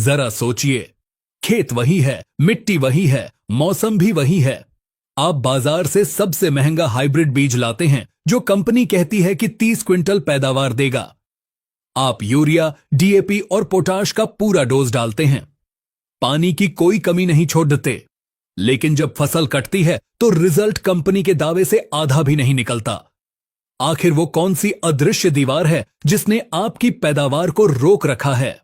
जरा सोचिए, खेत वही है, मिट्टी वही है, मौसम भी वही है। आप बाजार से सबसे महंगा हाइब्रिड बीज लाते हैं जो कंपनी कहती है कि 30 क्विंटल पैदावार देगा। आप यूरिया, डीएपी और पोटाश का पूरा डोज डालते हैं, पानी की कोई कमी नहीं छोड़ते, लेकिन जब फसल कटती है तो रिजल्ट कंपनी के दावे से आधा भी नहीं निकलता। आखिर वो कौन सी अदृश्य दीवार है जिसने आपकी पैदावार को रोक रखा है?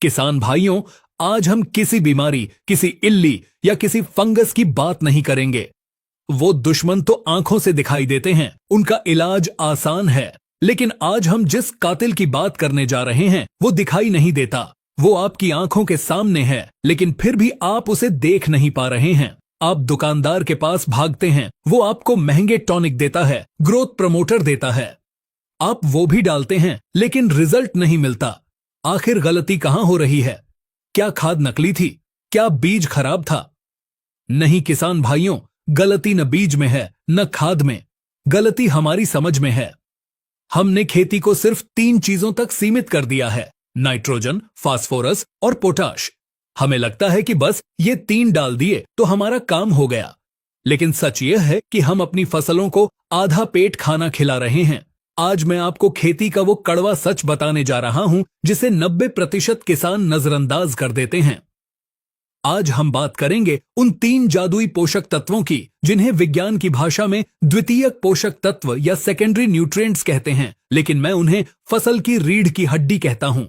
किसान भाइयों, आज हम किसी बीमारी, किसी इल्ली या किसी फंगस की बात नहीं करेंगे। वो दुश्मन तो आंखों से दिखाई देते हैं, उनका इलाज आसान है, लेकिन आज हम जिस कातिल की बात करने जा रहे हैं वो दिखाई नहीं देता। वो आपकी आंखों के सामने है, लेकिन फिर भी आप उसे देख नहीं पा रहे हैं। आप दुकानदार के पास भागते हैं, वो आपको महंगे टॉनिक देता है, ग्रोथ प्रमोटर देता है, आप वो भी डालते हैं, लेकिन रिजल्ट नहीं मिलता। आखिर गलती कहां हो रही है? क्या खाद नकली थी? क्या बीज खराब था? नहीं किसान भाइयों, गलती न बीज में है न खाद में, गलती हमारी समझ में है। हमने खेती को सिर्फ 3 चीजों तक सीमित कर दिया है, नाइट्रोजन, फास्फोरस और पोटाश। हमें लगता है कि बस ये 3 डाल दिए तो हमारा काम हो गया, लेकिन सच यह है कि हम अपनी फसलों को आधा पेट खाना खिला रहे हैं। आज मैं आपको खेती का वो कड़वा सच बताने जा रहा हूं जिसे 90% किसान नजरअंदाज कर देते हैं। आज हम बात करेंगे उन 3 जादुई पोषक तत्वों की जिन्हें विज्ञान की भाषा में द्वितीयक पोषक तत्व या सेकेंडरी न्यूट्रिएंट्स कहते हैं, लेकिन मैं उन्हें फसल की रीढ़ की हड्डी कहता हूं।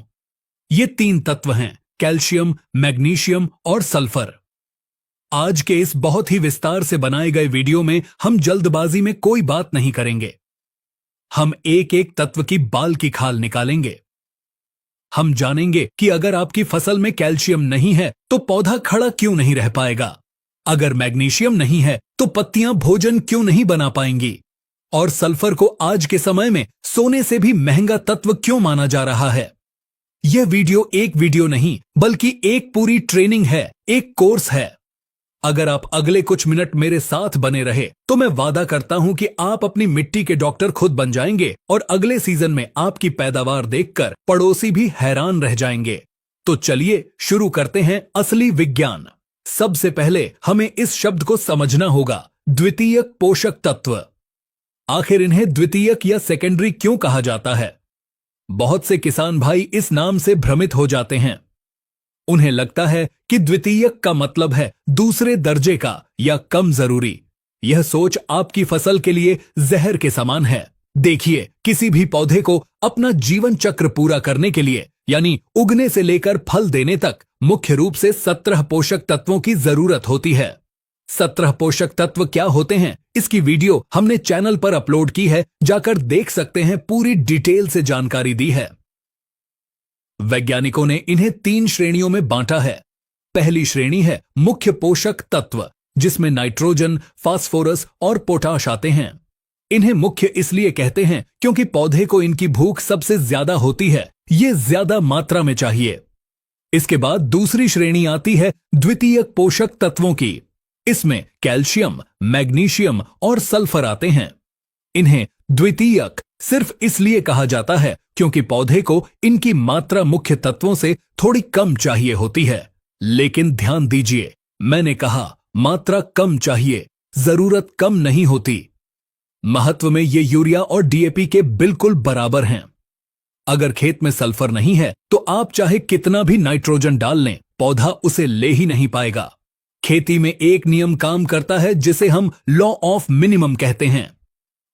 ये 3 तत्व हैं, कैल्शियम, मैग्नीशियम और सल्फर। आज के इस बहुत ही विस्तार से बनाए गए वीडियो में हम जल्दबाजी में कोई बात नहीं करेंगे। हम एक एक तत्व की बाल की खाल निकालेंगे। हम जानेंगे कि अगर आपकी फसल में कैल्शियम नहीं है तो पौधा खड़ा क्यों नहीं रह पाएगा, अगर मैग्नीशियम नहीं है तो पत्तियां भोजन क्यों नहीं बना पाएंगी, और सल्फर को आज के समय में सोने से भी महंगा तत्व क्यों माना जा रहा है। यह वीडियो एक वीडियो नहीं बल्कि एक पूरी ट्रेनिंग है, एक कोर्स है। अगर आप अगले कुछ मिनट मेरे साथ बने रहे तो मैं वादा करता हूं कि आप अपनी मिट्टी के डॉक्टर खुद बन जाएंगे और अगले सीजन में आपकी पैदावार देखकर पड़ोसी भी हैरान रह जाएंगे। तो चलिए शुरू करते हैं असली विज्ञान। सबसे पहले हमें इस शब्द को समझना होगा, द्वितीयक पोषक तत्व। आखिर इन्हें द्वितीयक या सेकेंडरी क्यों कहा जाता है? बहुत से किसान भाई इस नाम से भ्रमित हो जाते हैं। उन्हें लगता है कि द्वितीयक का मतलब है दूसरे दर्जे का या कम जरूरी। यह सोच आपकी फसल के लिए जहर के समान है। देखिए, किसी भी पौधे को अपना जीवन चक्र पूरा करने के लिए, यानी उगने से लेकर फल देने तक, मुख्य रूप से 17 पोषक तत्वों की जरूरत होती है। 17 पोषक तत्व क्या होते हैं, इसकी वीडियो हमने चैनल पर अपलोड की है, जाकर देख सकते हैं। पूरी डिटेल से जानकारी दी है। वैज्ञानिकों ने इन्हें 3 श्रेणियों में बांटा है। पहली श्रेणी है मुख्य पोषक तत्व, जिसमें नाइट्रोजन, फास्फोरस और पोटाश आते हैं। इन्हें मुख्य इसलिए कहते हैं क्योंकि पौधे को इनकी भूख सबसे ज्यादा होती है, ये ज्यादा मात्रा में चाहिए। इसके बाद दूसरी श्रेणी आती है द्वितीयक पोषक तत्वों की। इसमें कैल्शियम, मैग्नीशियम और सल्फर आते हैं। इन्हें द्वितीयक सिर्फ इसलिए कहा जाता है क्योंकि पौधे को इनकी मात्रा मुख्य तत्वों से थोड़ी कम चाहिए होती है। लेकिन ध्यान दीजिए, मैंने कहा मात्रा कम चाहिए, जरूरत कम नहीं होती। महत्व में ये यूरिया और डीएपी के बिल्कुल बराबर हैं। अगर खेत में सल्फर नहीं है तो आप चाहे कितना भी नाइट्रोजन डाल लें, पौधा उसे ले ही नहीं पाएगा। खेती में एक नियम काम करता है जिसे हम लॉ ऑफ मिनिमम कहते हैं।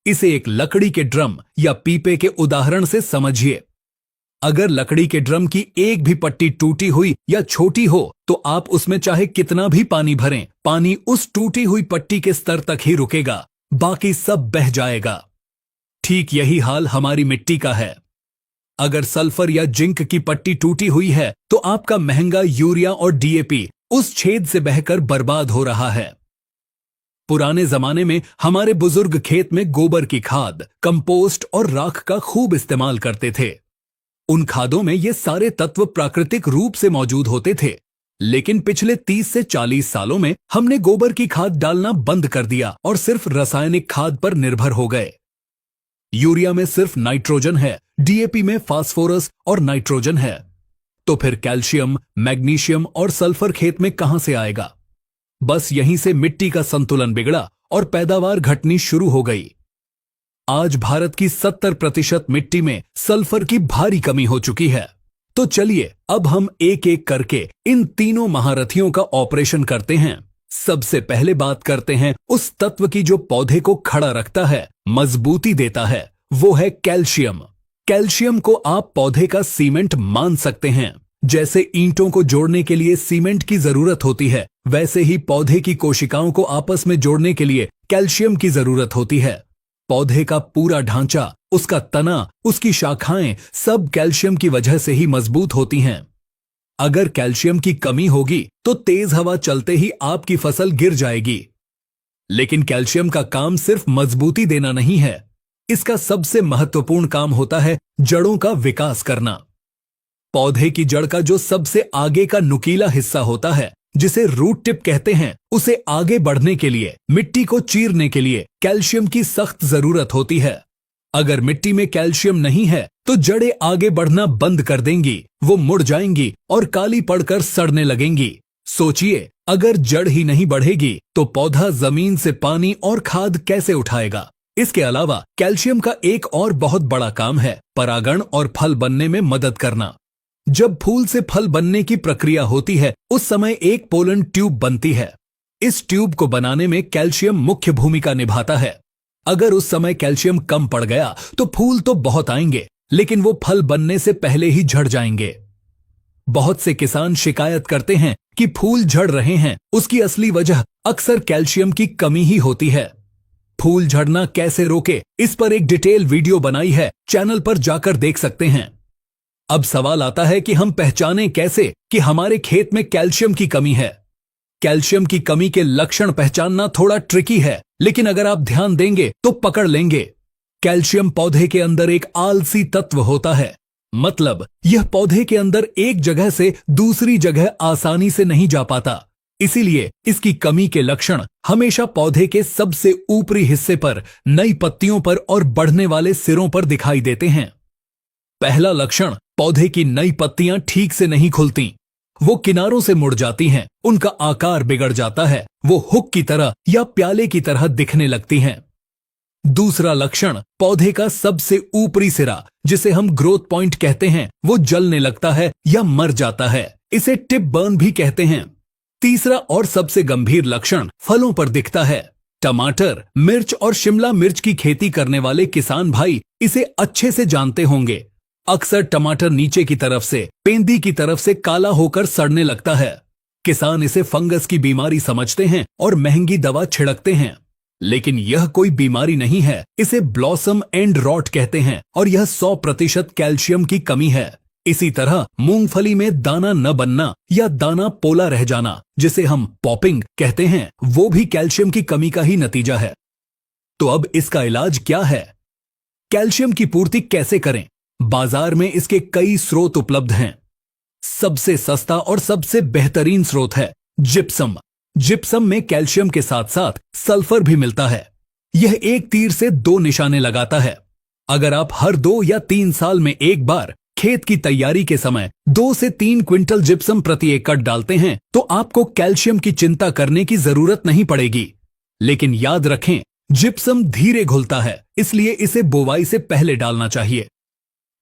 इसे एक लकड़ी के ड्रम या पीपे के उदाहरण से समझिए। अगर लकड़ी के ड्रम की एक भी पट्टी टूटी हुई या छोटी हो तो आप उसमें चाहे कितना भी पानी भरें, पानी उस टूटी हुई पट्टी के स्तर तक ही रुकेगा, बाकी सब बह जाएगा। ठीक यही हाल हमारी मिट्टी का है। अगर सल्फर या जिंक की पट्टी टूटी हुई है तो आपका महंगा यूरिया और डीएपी उस छेद से बहकर बर्बाद हो रहा है। पुराने जमाने में हमारे बुजुर्ग खेत में गोबर की खाद, कंपोस्ट और राख का खूब इस्तेमाल करते थे। उन खादों में ये सारे तत्व प्राकृतिक रूप से मौजूद होते थे। लेकिन पिछले 30 से 40 सालों में हमने गोबर की खाद डालना बंद कर दिया और सिर्फ रासायनिक खाद पर निर्भर हो गए। यूरिया में सिर्फ नाइट्रोजन है, डीएपी में फास्फोरस और नाइट्रोजन है। तो फिर कैल्शियम, मैग्नीशियम और सल्फर खेत में कहां से आएगा? बस यहीं से मिट्टी का संतुलन बिगड़ा और पैदावार घटनी शुरू हो गई। आज भारत की 70% मिट्टी में सल्फर की भारी कमी हो चुकी है। तो चलिए अब हम एक एक करके इन तीनों महारथियों का ऑपरेशन करते हैं। सबसे पहले बात करते हैं उस तत्व की जो पौधे को खड़ा रखता है, मजबूती देता है, वो है कैल्शियम। कैल्शियम को आप पौधे का सीमेंट मान सकते हैं। जैसे ईंटों को जोड़ने के लिए सीमेंट की जरूरत होती है, वैसे ही पौधे की कोशिकाओं को आपस में जोड़ने के लिए कैल्शियम की जरूरत होती है। पौधे का पूरा ढांचा, उसका तना, उसकी शाखाएं सब कैल्शियम की वजह से ही मजबूत होती हैं। अगर कैल्शियम की कमी होगी तो तेज हवा चलते ही आपकी फसल गिर जाएगी। लेकिन कैल्शियम का काम सिर्फ मजबूती देना नहीं है, इसका सबसे महत्वपूर्ण काम होता है जड़ों का विकास करना। पौधे की जड़ का जो सबसे आगे का नुकीला हिस्सा होता है, जिसे रूट टिप कहते हैं, उसे आगे बढ़ने के लिए, मिट्टी को चीरने के लिए कैल्शियम की सख्त जरूरत होती है। अगर मिट्टी में कैल्शियम नहीं है तो जड़ें आगे बढ़ना बंद कर देंगी, वो मुड़ जाएंगी और काली पड़कर सड़ने लगेंगी। सोचिए, अगर जड़ ही नहीं बढ़ेगी तो पौधा जमीन से पानी और खाद कैसे उठाएगा? इसके अलावा कैल्शियम का एक और बहुत बड़ा काम है परागण और फल बनने में मदद करना। जब फूल से फल बनने की प्रक्रिया होती है, उस समय एक पोलन ट्यूब बनती है। इस ट्यूब को बनाने में कैल्शियम मुख्य भूमिका निभाता है। अगर उस समय कैल्शियम कम पड़ गया तो फूल तो बहुत आएंगे, लेकिन वो फल बनने से पहले ही झड़ जाएंगे। बहुत से किसान शिकायत करते हैं कि फूल झड़ रहे हैं, उसकी असली वजह अक्सर कैल्शियम की कमी ही होती है। फूल झड़ना कैसे रोके, इस पर एक डिटेल वीडियो बनाई है, चैनल पर जाकर देख सकते हैं। अब सवाल आता है कि हम पहचानें कैसे कि हमारे खेत में कैल्शियम की कमी है। कैल्शियम की कमी के लक्षण पहचानना थोड़ा ट्रिकी है, लेकिन अगर आप ध्यान देंगे तो पकड़ लेंगे। कैल्शियम पौधे के अंदर एक आलसी तत्व होता है, मतलब यह पौधे के अंदर एक जगह से दूसरी जगह आसानी से नहीं जा पाता। इसीलिए इसकी कमी के लक्षण हमेशा पौधे के सबसे ऊपरी हिस्से पर, नई पत्तियों पर और बढ़ने वाले सिरों पर दिखाई देते हैं। पहला लक्षण, पौधे की नई पत्तियां ठीक से नहीं खुलती, वो किनारों से मुड़ जाती हैं, उनका आकार बिगड़ जाता है, वो हुक की तरह या प्याले की तरह दिखने लगती हैं। दूसरा लक्षण, पौधे का सबसे ऊपरी सिरा, जिसे हम ग्रोथ पॉइंट कहते हैं, वो जलने लगता है या मर जाता है। इसे टिप बर्न भी कहते हैं। तीसरा और सबसे गंभीर लक्षण फलों पर दिखता है। टमाटर, मिर्च और शिमला मिर्च की खेती करने वाले किसान भाई इसे अच्छे से जानते होंगे। अक्सर टमाटर नीचे की तरफ से, पेंदी की तरफ से काला होकर सड़ने लगता है। किसान इसे फंगस की बीमारी समझते हैं और महंगी दवा छिड़कते हैं, लेकिन यह कोई बीमारी नहीं है, इसे ब्लॉसम एंड रॉट कहते हैं और यह 100% कैल्शियम की कमी है। इसी तरह मूंगफली में दाना न बनना या दाना पोला रह जाना, जिसे हम पॉपिंग कहते हैं, वो भी कैल्शियम की कमी का ही नतीजा है। तो अब इसका इलाज क्या है? कैल्शियम की पूर्ति कैसे करें? बाजार में इसके कई स्रोत उपलब्ध हैं। सबसे सस्ता और सबसे बेहतरीन स्रोत है जिप्सम। जिप्सम में कैल्शियम के साथ साथ सल्फर भी मिलता है। यह एक तीर से 2 निशाने लगाता है। अगर आप हर 2 या 3 साल में एक बार खेत की तैयारी के समय 2 से 3 क्विंटल जिप्सम प्रति एकड़ डालते हैं तो आपको कैल्शियम की चिंता करने की जरूरत नहीं पड़ेगी। लेकिन याद रखें, जिप्सम धीरे घुलता है, इसलिए इसे बुवाई से पहले डालना चाहिए।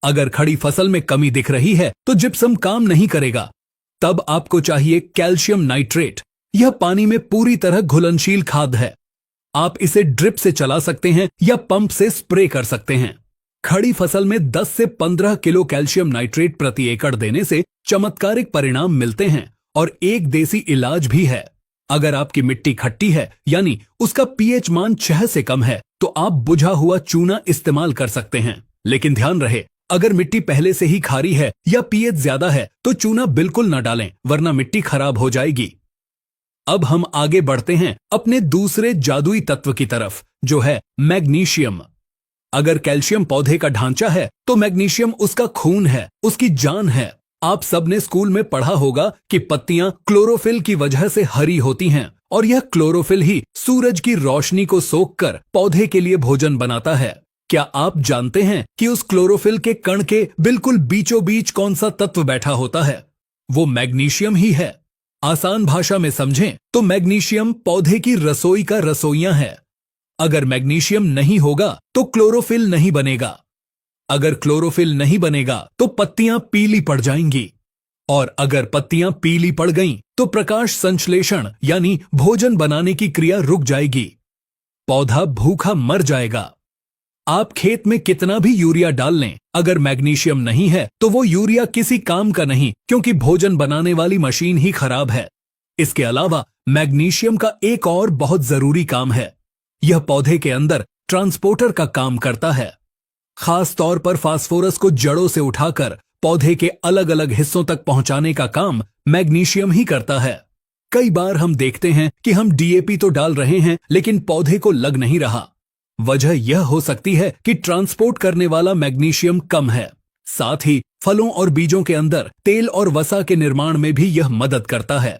अगर खड़ी फसल में कमी दिख रही है तो जिप्सम काम नहीं करेगा। तब आपको चाहिए कैल्शियम नाइट्रेट। यह पानी में पूरी तरह घुलनशील खाद है। आप इसे ड्रिप से चला सकते हैं या पंप से स्प्रे कर सकते हैं। खड़ी फसल में 10 से 15 किलो कैल्शियम नाइट्रेट प्रति एकड़ देने से चमत्कारिक परिणाम मिलते हैं और एक देसी इलाज भी है। अगर आपकी मिट्टी खट्टी है, यानी उसका पीएच मान 6 से कम है, तो आप बुझा हुआ चूना इस्तेमाल कर सकते हैं। लेकिन ध्यान रहे, अगर मिट्टी पहले से ही खारी है या पीएच ज्यादा है तो चूना बिल्कुल न डालें, वरना मिट्टी खराब हो जाएगी। अब हम आगे बढ़ते हैं अपने दूसरे जादुई तत्व की तरफ, जो है मैग्नीशियम। अगर कैल्शियम पौधे का ढांचा है तो मैग्नीशियम उसका खून है, उसकी जान है। आप सबने स्कूल में पढ़ा होगा कि पत्तियां क्लोरोफिल की वजह से हरी होती हैं और यह क्लोरोफिल ही सूरज की रोशनी को सोखकर पौधे के लिए भोजन बनाता है। क्या आप जानते हैं कि उस क्लोरोफिल के कण के बिल्कुल बीचों बीच कौन सा तत्व बैठा होता है? वो मैग्नीशियम ही है। आसान भाषा में समझें तो मैग्नीशियम पौधे की रसोई का रसोइया है। अगर मैग्नीशियम नहीं होगा तो क्लोरोफिल नहीं बनेगा। अगर क्लोरोफिल नहीं बनेगा तो पत्तियां पीली पड़ जाएंगी, और अगर पत्तियां पीली पड़ गईं तो प्रकाश संश्लेषण यानी भोजन बनाने की क्रिया रुक जाएगी। पौधा भूखा मर जाएगा। आप खेत में कितना भी यूरिया डाल लें, अगर मैग्नीशियम नहीं है तो वो यूरिया किसी काम का नहीं, क्योंकि भोजन बनाने वाली मशीन ही खराब है। इसके अलावा मैग्नीशियम का एक और बहुत जरूरी काम है। यह पौधे के अंदर ट्रांसपोर्टर का काम करता है। खास तौर पर फास्फोरस को जड़ों से उठाकर पौधे के अलग अलग हिस्सों तक पहुंचाने का काम मैग्नीशियम ही करता है। कई बार हम देखते हैं कि हम डीएपी तो डाल रहे हैं लेकिन पौधे को लग नहीं रहा। वजह यह हो सकती है कि ट्रांसपोर्ट करने वाला मैग्नीशियम कम है। साथ ही फलों और बीजों के अंदर तेल और वसा के निर्माण में भी यह मदद करता है।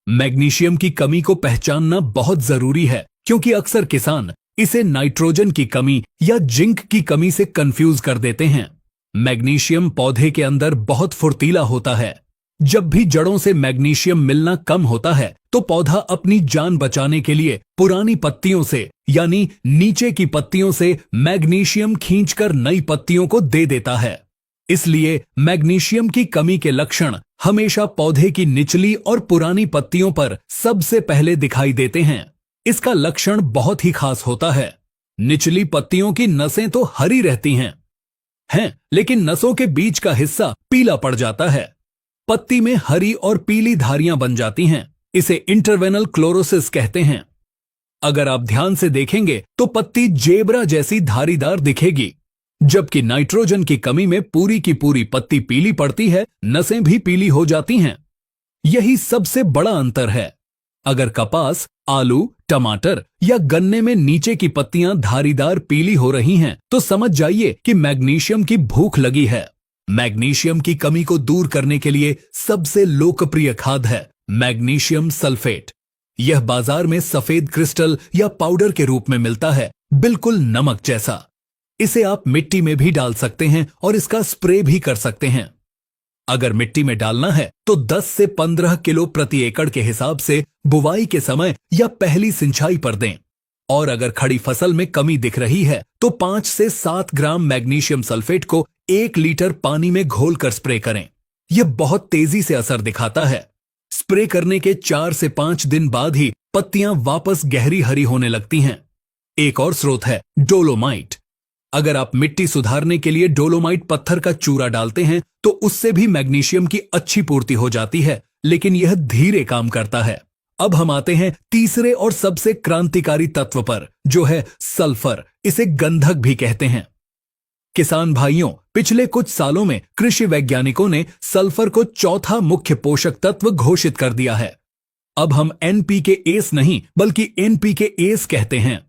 मैग्नीशियम की कमी को पहचानना बहुत जरूरी है, क्योंकि अक्सर किसान इसे नाइट्रोजन की कमी या जिंक की कमी से कंफ्यूज कर देते हैं। मैग्नीशियम पौधे के अंदर बहुत फुर्तीला होता है। जब भी जड़ों से मैग्नीशियम मिलना कम होता है तो पौधा अपनी जान बचाने के लिए पुरानी पत्तियों से यानी नीचे की पत्तियों से मैग्नीशियम खींचकर नई पत्तियों को दे देता है। इसलिए मैग्नीशियम की कमी के लक्षण हमेशा पौधे की निचली और पुरानी पत्तियों पर सबसे पहले दिखाई देते हैं। इसका लक्षण बहुत ही खास होता है। निचली पत्तियों की नसें तो हरी रहती हैं, लेकिन नसों के बीच का हिस्सा पीला पड़ जाता है। पत्ती में हरी और पीली धारियां बन जाती हैं। इसे इंटरवेनल क्लोरोसिस कहते हैं। अगर आप ध्यान से देखेंगे तो पत्ती जेब्रा जैसी धारीदार दिखेगी। जबकि नाइट्रोजन की कमी में पूरी की पूरी पत्ती पीली पड़ती है, नसें भी पीली हो जाती हैं। यही सबसे बड़ा अंतर है। अगर कपास, आलू, टमाटर या गन्ने में नीचे की पत्तियां धारीदार पीली हो रही हैं, तो समझ जाइए कि मैग्नीशियम की भूख लगी है। मैग्नीशियम की कमी को दूर करने के लिए सबसे लोकप्रिय खाद है मैग्नीशियम सल्फेट। यह बाजार में सफेद क्रिस्टल या पाउडर के रूप में मिलता है, बिल्कुल नमक जैसा। इसे आप मिट्टी में भी डाल सकते हैं और इसका स्प्रे भी कर सकते हैं। अगर मिट्टी में डालना है तो 10 से 15 किलो प्रति एकड़ के हिसाब से बुवाई के समय या पहली सिंचाई पर दें। और अगर खड़ी फसल में कमी दिख रही है तो 5 से 7 ग्राम मैग्नीशियम सल्फेट को 1 लीटर पानी में घोलकर स्प्रे करें। यह बहुत तेजी से असर दिखाता है। स्प्रे करने के 4 से 5 दिन बाद ही पत्तियां वापस गहरी हरी होने लगती हैं। एक और स्रोत है डोलोमाइट। अगर आप मिट्टी सुधारने के लिए डोलोमाइट पत्थर का चूरा डालते हैं तो उससे भी मैग्नीशियम की अच्छी पूर्ति हो जाती है, लेकिन यह धीरे काम करता है। अब हम आते हैं तीसरे और सबसे क्रांतिकारी तत्व पर, जो है सल्फर। इसे गंधक भी कहते हैं। किसान भाइयों, पिछले कुछ सालों में कृषि वैज्ञानिकों ने सल्फर को चौथा मुख्य पोषक तत्व घोषित कर दिया है। अब हम एनपीके एस नहीं बल्कि एनपीके एस कहते हैं।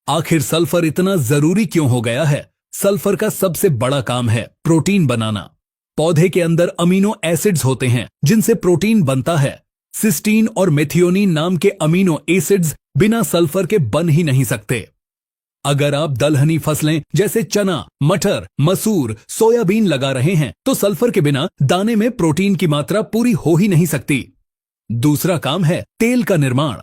आखिर सल्फर इतना जरूरी क्यों हो गया है? सल्फर का सबसे बड़ा काम है प्रोटीन बनाना। पौधे के अंदर अमीनो एसिड्स होते हैं जिनसे प्रोटीन बनता है। सिस्टीन और मेथियोनिन नाम के अमीनो एसिड्स बिना सल्फर के बन ही नहीं सकते। अगर आप दलहनी फसलें जैसे चना, मटर, मसूर, सोयाबीन लगा रहे हैं तो सल्फर के बिना दाने में प्रोटीन की मात्रा पूरी हो ही नहीं सकती। दूसरा काम है तेल का निर्माण।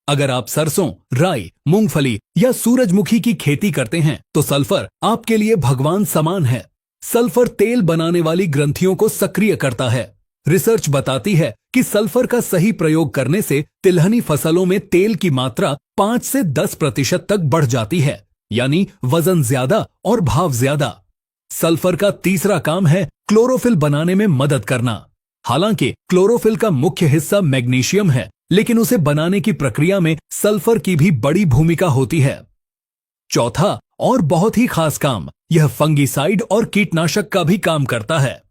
अगर आप सरसों, राई, मूंगफली या सूरजमुखी की खेती करते हैं तो सल्फर आपके लिए भगवान समान है। सल्फर तेल बनाने वाली ग्रंथियों को सक्रिय करता है। रिसर्च बताती है कि सल्फर का सही प्रयोग करने से तिलहनी फसलों में तेल की मात्रा 5 से 10% तक बढ़ जाती है, यानी वजन ज्यादा और भाव ज्यादा। सल्फर का तीसरा काम है क्लोरोफिल बनाने में मदद करना। हालांकि क्लोरोफिल का मुख्य हिस्सा मैग्नीशियम है, लेकिन उसे बनाने की प्रक्रिया में सल्फर की भी बड़ी भूमिका होती है। चौथा और बहुत ही खास काम, यह फंगिसाइड और कीटनाशक का भी काम करता है।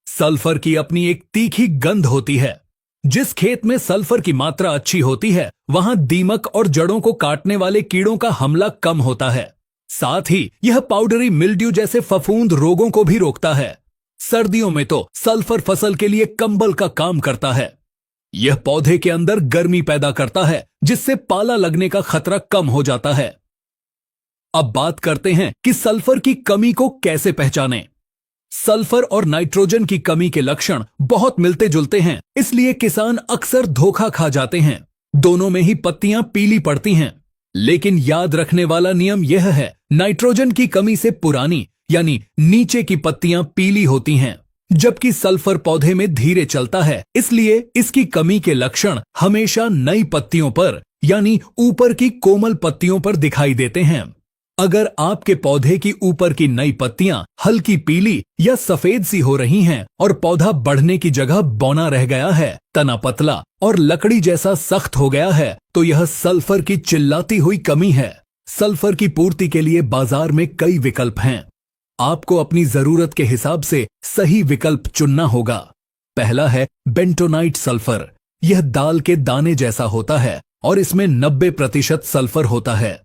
सल्फर की अपनी एक तीखी गंध होती है। जिस खेत में सल्फर की मात्रा अच्छी होती है वहां दीमक और जड़ों को काटने वाले कीड़ों का हमला कम होता है। साथ ही यह पाउडरी मिल्ड्यू जैसे फफूंद रोगों को भी रोकता है। सर्दियों में तो सल्फर फसल के लिए कंबल का काम करता है। यह पौधे के अंदर गर्मी पैदा करता है, जिससे पाला लगने का खतरा कम हो जाता है। अब बात करते हैं कि सल्फर की कमी को कैसे पहचानें। सल्फर और नाइट्रोजन की कमी के लक्षण बहुत मिलते जुलते हैं, इसलिए किसान अक्सर धोखा खा जाते हैं। दोनों में ही पत्तियां पीली पड़ती हैं। लेकिन याद रखने वाला नियम यह है, नाइट्रोजन की कमी से पुरानी यानी नीचे की पत्तियां पीली होती हैं, जबकि सल्फर पौधे में धीरे चलता है, इसलिए इसकी कमी के लक्षण हमेशा नई पत्तियों पर यानी ऊपर की कोमल पत्तियों पर दिखाई देते हैं। अगर आपके पौधे की ऊपर की नई पत्तियां हल्की पीली या सफेद सी हो रही हैं और पौधा बढ़ने की जगह बौना रह गया है, तना पतला और लकड़ी जैसा सख्त हो गया है, तो यह सल्फर की चिल्लाती हुई कमी है। सल्फर की पूर्ति के लिए बाजार में कई विकल्प हैं। आपको अपनी जरूरत के हिसाब से सही विकल्प चुनना होगा। पहला है बेंटोनाइट सल्फर। यह दाल के दाने जैसा होता है और इसमें 90% सल्फर होता है।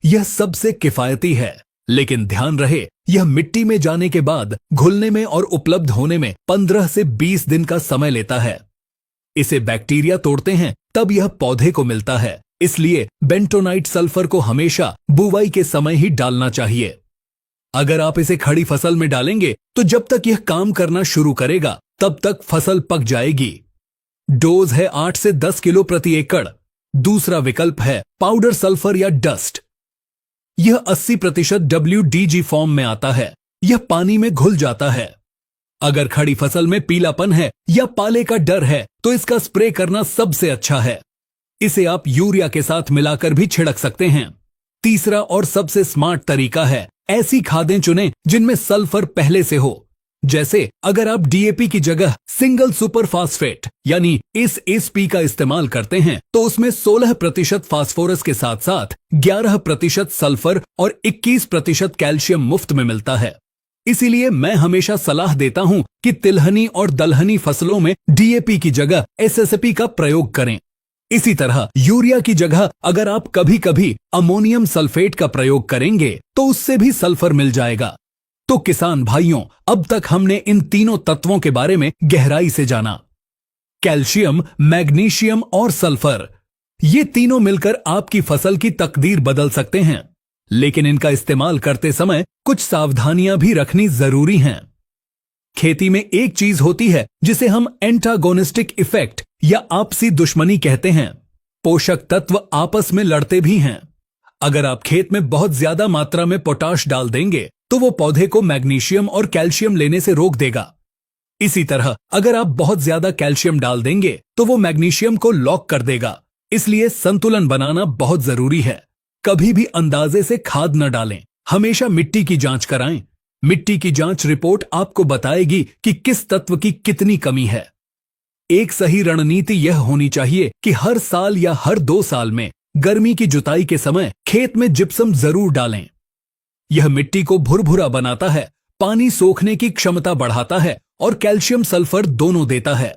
यह सबसे किफायती है, लेकिन ध्यान रहे यह मिट्टी में जाने के बाद घुलने में और उपलब्ध होने में 15 से 20 दिन का समय लेता है। इसे बैक्टीरिया तोड़ते हैं तब यह पौधे को मिलता है, इसलिए बेंटोनाइट सल्फर को हमेशा बुवाई के समय ही डालना चाहिए। अगर आप इसे खड़ी फसल में डालेंगे तो जब तक यह काम करना शुरू करेगा तब तक फसल पक जाएगी। डोज है 8 से 10 किलो प्रति एकड़। दूसरा विकल्प है पाउडर सल्फर या डस्ट। यह 80% WDG फॉर्म में आता है। यह पानी में घुल जाता है। अगर खड़ी फसल में पीलापन है या पाले का डर है तो इसका स्प्रे करना सबसे अच्छा है। इसे आप यूरिया के साथ मिलाकर भी छिड़क सकते हैं। तीसरा और सबसे स्मार्ट तरीका है, ऐसी खादें चुनें जिनमें सल्फर पहले से हो। जैसे अगर आप DAP की जगह सिंगल सुपर फास्फेट यानी SSP का इस्तेमाल करते हैं तो उसमें 16% फास्फोरस के साथ साथ 11% सल्फर और 21% कैल्शियम मुफ्त में मिलता है। इसीलिए मैं हमेशा सलाह देता हूं कि तिलहनी और दलहनी फसलों में DAP की जगह SSP का प्रयोग करें। इसी तरह यूरिया की जगह अगर आप कभी कभी अमोनियम सल्फेट का प्रयोग करेंगे तो उससे भी सल्फर मिल जाएगा। तो किसान भाइयों, अब तक हमने इन तीनों तत्वों के बारे में गहराई से जाना। कैल्शियम, मैग्नीशियम और सल्फर, ये तीनों मिलकर आपकी फसल की तकदीर बदल सकते हैं, लेकिन इनका इस्तेमाल करते समय कुछ सावधानियां भी रखनी जरूरी हैं। खेती में एक चीज होती है जिसे हम एंटागोनिस्टिक इफेक्ट या आपसी दुश्मनी कहते हैं। पोषक तत्व आपस में लड़ते भी हैं। अगर आप खेत में बहुत ज्यादा मात्रा में पोटाश डाल देंगे तो वो पौधे को मैग्नीशियम और कैल्शियम लेने से रोक देगा। इसी तरह अगर आप बहुत ज्यादा कैल्शियम डाल देंगे तो वो मैग्नीशियम को लॉक कर देगा। इसलिए संतुलन बनाना बहुत जरूरी है। कभी भी अंदाजे से खाद न डालें। हमेशा मिट्टी की जांच कराएं। मिट्टी की जांच रिपोर्ट आपको बताएगी कि किस तत्व की कितनी कमी है। एक सही रणनीति यह होनी चाहिए कि हर साल या हर 2 साल में गर्मी की जुताई के समय खेत में जिप्सम जरूर डालें। यह मिट्टी को भुरभुरा बनाता है, पानी सोखने की क्षमता बढ़ाता है और कैल्शियम सल्फर दोनों देता है।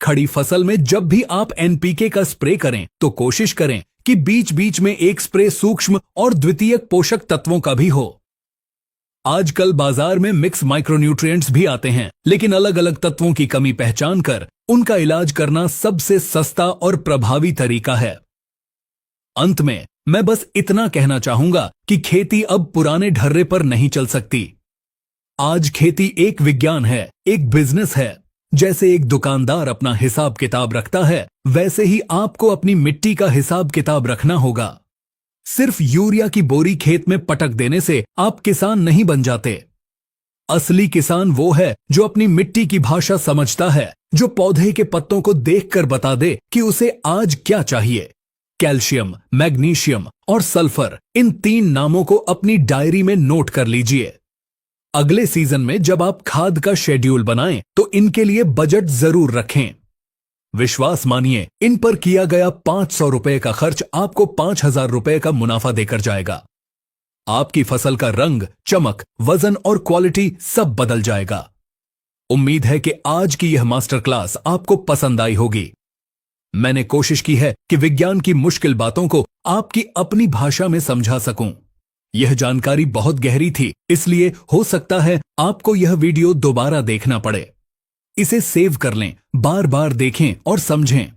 खड़ी फसल में जब भी आप NPK का स्प्रे करें तो कोशिश करें कि बीच बीच में एक स्प्रे सूक्ष्म और द्वितीयक पोषक तत्वों का भी हो। आजकल बाजार में मिक्स माइक्रोन्यूट्रिएंट्स भी आते हैं, लेकिन अलग अलग तत्वों की कमी पहचान कर उनका इलाज करना सबसे सस्ता और प्रभावी तरीका है। अंत में मैं बस इतना कहना चाहूंगा कि खेती अब पुराने ढर्रे पर नहीं चल सकती। आज खेती एक विज्ञान है, एक बिजनेस है। जैसे एक दुकानदार अपना हिसाब किताब रखता है, वैसे ही आपको अपनी मिट्टी का हिसाब किताब रखना होगा। सिर्फ यूरिया की बोरी खेत में पटक देने से आप किसान नहीं बन जाते। असली किसान वो है जो अपनी मिट्टी की भाषा समझता है, जो पौधे के पत्तों को देखकर बता दे कि उसे आज क्या चाहिए। कैल्शियम, मैग्नीशियम और सल्फर, इन 3 नामों को अपनी डायरी में नोट कर लीजिए। अगले सीजन में जब आप खाद का शेड्यूल बनाएं तो इनके लिए बजट जरूर रखें। विश्वास मानिए, इन पर किया गया 500 रुपए का खर्च आपको 5000 रुपए का मुनाफा देकर जाएगा। आपकी फसल का रंग, चमक, वजन और क्वालिटी सब बदल जाएगा। उम्मीद है कि आज की यह मास्टर क्लास आपको पसंद आई होगी। मैंने कोशिश की है कि विज्ञान की मुश्किल बातों को आपकी अपनी भाषा में समझा सकूं। यह जानकारी बहुत गहरी थी, इसलिए हो सकता है आपको यह वीडियो दोबारा देखना पड़े। इसे सेव कर लें, बार बार देखें और समझें।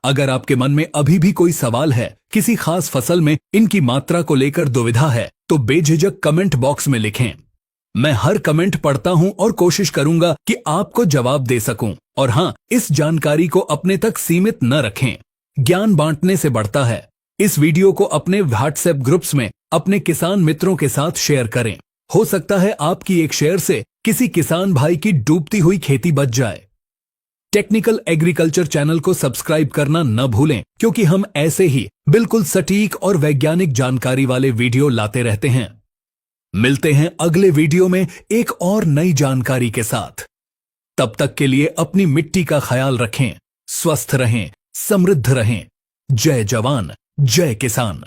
अगर आपके मन में अभी भी कोई सवाल है, किसी खास फसल में इनकी मात्रा को लेकर दुविधा है, तो बेझिझक कमेंट बॉक्स में लिखें। मैं हर कमेंट पढ़ता हूं और कोशिश करूंगा कि आपको जवाब दे सकूं। और हां, इस जानकारी को अपने तक सीमित न रखें। ज्ञान बांटने से बढ़ता है। इस वीडियो को अपने व्हाट्सएप ग्रुप्स में अपने किसान मित्रों के साथ शेयर करें। हो सकता है आपकी एक शेयर से किसी किसान भाई की डूबती हुई खेती बच जाए। टेक्निकल एग्रीकल्चर चैनल को सब्सक्राइब करना न भूलें, क्योंकि हम ऐसे ही बिल्कुल सटीक और वैज्ञानिक जानकारी वाले वीडियो लाते रहते हैं। मिलते हैं अगले वीडियो में एक और नई जानकारी के साथ। तब तक के लिए अपनी मिट्टी का ख्याल रखें, स्वस्थ रहें, समृद्ध रहें। जय जवान, जय किसान।